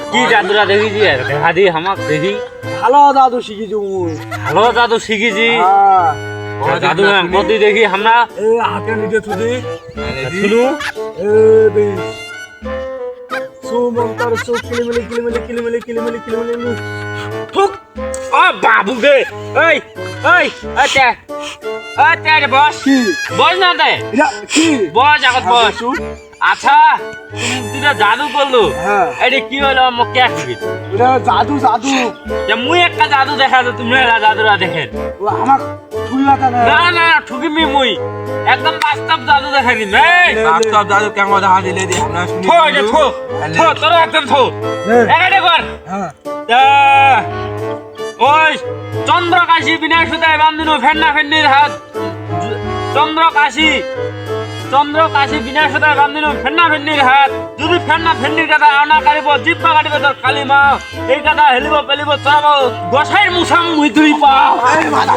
কি জাদুরা দেখিছি হাদি হামাক দেখি ভালো জাদু শিখেছি মুই। ভালো জাদু শিখেছি হ্যাঁ, জাদু মধ্যে দেখি আমরা এই হাতে নিতে থুদি শুনু এই বেশ সুমন্তার চোখ কিলিমিলি ঠুক ও বাবু গে এই এই আচ্ছা আচ্ছা রে বস কি বস না দে এটা কি বস আগত বস আচ্ছা তুমি জাদু করলো হ্যাঁ এটা কি হলো মোক কে শিখি এটা জাদু যে মুই একটা জাদু দেখা তো তুমি একটা জাদুরা দেখেন ও আমার ঠুইলাটা না না না ঠুকিমি মুই একদম বাস্তব জাদু দেখা দিন এই বাস্তব দাদু কেমন দেখা দিলে দি আমরা শুনি থো এটা থো তোর একদম থো এটা কর হ্যাঁ তা ওই চন্দ্রকাশী বিনাশ সুতায় বান্ধিনু ফেন্না ফেন্নির হাত চন্দ্রকাশী বিনাশ সুতায় বান্ধিনু ফেন্না ফেন্নির হাত যদি ফেন্না ফেন্নির কথা আনা কাটিব জিব্বা কাটিব তোর কালী মা এই কথা হেলিব পেলিব চড়াব গোসাইর মুসাম মুই তুই পাও এই মাথা